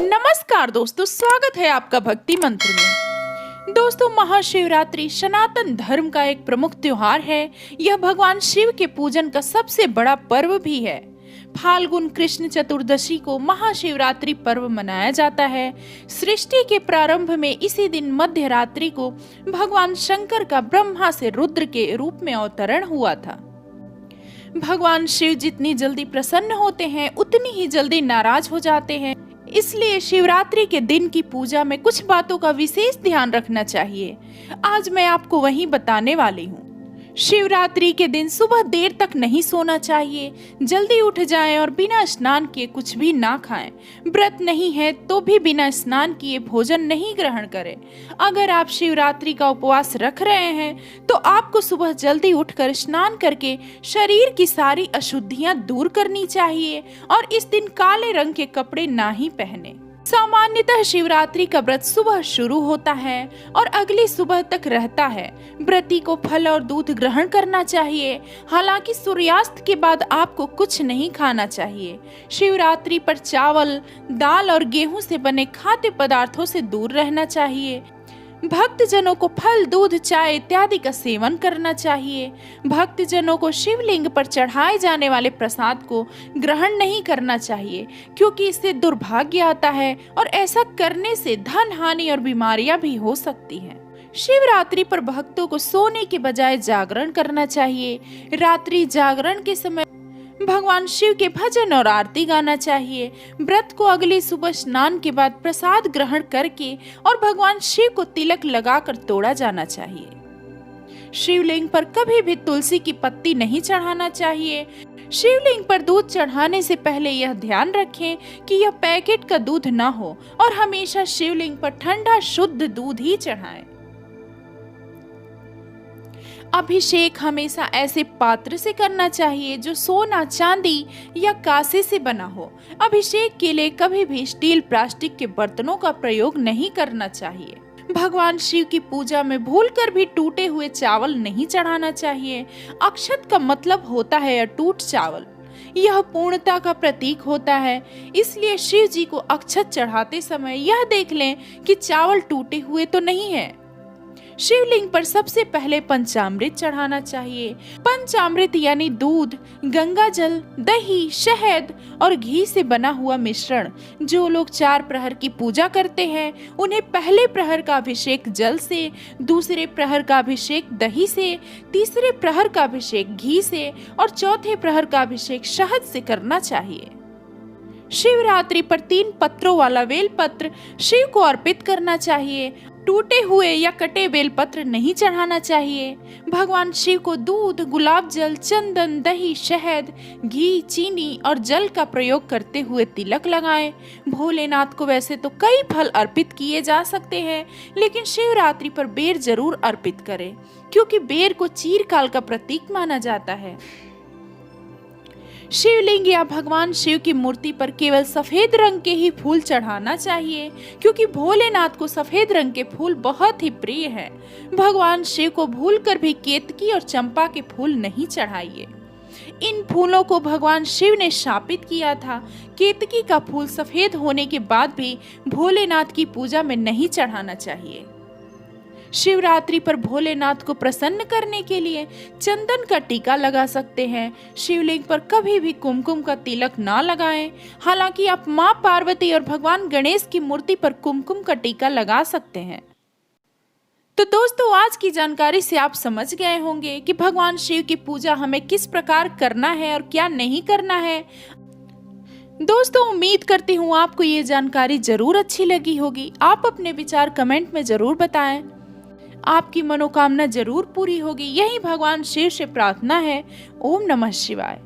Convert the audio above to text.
नमस्कार दोस्तों, स्वागत है आपका भक्ति मंत्र में। दोस्तों, महाशिवरात्रि सनातन धर्म का एक प्रमुख त्योहार है। यह भगवान शिव के पूजन का सबसे बड़ा पर्व भी है। फाल्गुन कृष्ण चतुर्दशी को महाशिवरात्रि पर्व मनाया जाता है। सृष्टि के प्रारंभ में इसी दिन मध्य रात्रि को भगवान शंकर का ब्रह्मा से रुद्र के रूप में अवतरण हुआ था। भगवान शिव जितनी जल्दी प्रसन्न होते हैं उतनी ही जल्दी नाराज हो जाते हैं। इसलिए शिवरात्रि के दिन की पूजा में कुछ बातों का विशेष ध्यान रखना चाहिए। आज मैं आपको वही बताने वाली हूँ। शिवरात्रि के दिन सुबह देर तक नहीं सोना चाहिए। जल्दी उठ जाएं और बिना स्नान किए कुछ भी ना खाएं। व्रत नहीं है तो भी बिना स्नान किए भोजन नहीं ग्रहण करें। अगर आप शिवरात्रि का उपवास रख रहे हैं तो आपको सुबह जल्दी उठकर स्नान करके शरीर की सारी अशुद्धियां दूर करनी चाहिए और इस दिन काले रंग के कपड़े ना ही पहने। सामान्यतः शिवरात्रि का व्रत सुबह शुरू होता है और अगली सुबह तक रहता है। व्रती को फल और दूध ग्रहण करना चाहिए। हालांकि सूर्यास्त के बाद आपको कुछ नहीं खाना चाहिए। शिवरात्रि पर चावल, दाल और गेहूं से बने खाद्य पदार्थों से दूर रहना चाहिए। भक्तजनों को फल, दूध, चाय इत्यादि का सेवन करना चाहिए। भक्तजनों को शिवलिंग पर चढ़ाए जाने वाले प्रसाद को ग्रहण नहीं करना चाहिए, क्योंकि इससे दुर्भाग्य आता है और ऐसा करने से धन हानि और बीमारियां भी हो सकती हैं। शिवरात्रि पर भक्तों को सोने के बजाय जागरण करना चाहिए। रात्रि जागरण के समय भगवान शिव के भजन और आरती गाना चाहिए। व्रत को अगली सुबह स्नान के बाद प्रसाद ग्रहण करके और भगवान शिव को तिलक लगाकर तोड़ा जाना चाहिए। शिवलिंग पर कभी भी तुलसी की पत्ती नहीं चढ़ाना चाहिए। शिवलिंग पर दूध चढ़ाने से पहले यह ध्यान रखें कि यह पैकेट का दूध न हो और हमेशा शिवलिंग पर ठंडा शुद्ध दूध ही चढ़ाएं। अभिषेक हमेशा ऐसे पात्र से करना चाहिए जो सोना, चांदी या कांसे से बना हो। अभिषेक के लिए कभी भी स्टील, प्लास्टिक के बर्तनों का प्रयोग नहीं करना चाहिए। भगवान शिव की पूजा में भूलकर भी टूटे हुए चावल नहीं चढ़ाना चाहिए। अक्षत का मतलब होता है अटूट चावल। यह पूर्णता का प्रतीक होता है। इसलिए शिव जी को अक्षत चढ़ाते समय यह देख लें कि चावल टूटे हुए तो नहीं है। शिवलिंग पर सबसे पहले पंचामृत चढ़ाना चाहिए। पंचामृत यानी दूध, गंगा जल, दही, शहद और घी से बना हुआ मिश्रण। जो लोग 4 प्रहर की पूजा करते हैं उन्हें पहले प्रहर का अभिषेक जल से, दूसरे प्रहर का अभिषेक दही से, तीसरे प्रहर का अभिषेक घी से और चौथे प्रहर का अभिषेक शहद से करना चाहिए। शिवरात्रि पर 3 पत्रों वाला बेलपत्र शिव को अर्पित करना चाहिए। टूटे हुए या कटे बेलपत्र नहीं चढ़ाना चाहिए। भगवान शिव को दूध, गुलाब जल, चंदन, दही, शहद, घी, चीनी और जल का प्रयोग करते हुए तिलक लगाएं। भोलेनाथ को वैसे तो कई फल अर्पित किए जा सकते हैं, लेकिन शिवरात्रि पर बेर जरूर अर्पित करें, क्योंकि बेर को चिरकाल का प्रतीक माना जाता है। शिवलिंग या भगवान शिव की मूर्ति पर केवल सफेद रंग के ही फूल चढ़ाना चाहिए, क्योंकि भोलेनाथ को सफेद रंग के फूल बहुत ही प्रिय हैं। भगवान शिव को भूलकर भी केतकी और चंपा के फूल नहीं चढ़ाइए। इन फूलों को भगवान शिव ने शापित किया था। केतकी का फूल सफेद होने के बाद भी भोलेनाथ की पूजा में नहीं चढ़ाना चाहिए। शिवरात्रि पर भोलेनाथ को प्रसन्न करने के लिए चंदन का टीका लगा सकते हैं। शिवलिंग पर कभी भी कुमकुम का तिलक ना लगाएं। हालांकि आप मां पार्वती और भगवान गणेश की मूर्ति पर कुमकुम का टीका लगा सकते हैं। तो दोस्तों, आज की जानकारी से आप समझ गए होंगे कि भगवान शिव की पूजा हमें किस प्रकार करना है और क्या नहीं करना है। दोस्तों, उम्मीद करती हूँ आपको ये जानकारी जरूर अच्छी लगी होगी। आप अपने विचार कमेंट में जरूर बताएं। आपकी मनोकामना जरूर पूरी होगी, यही भगवान शिव से प्रार्थना है। ओम नमः शिवाय।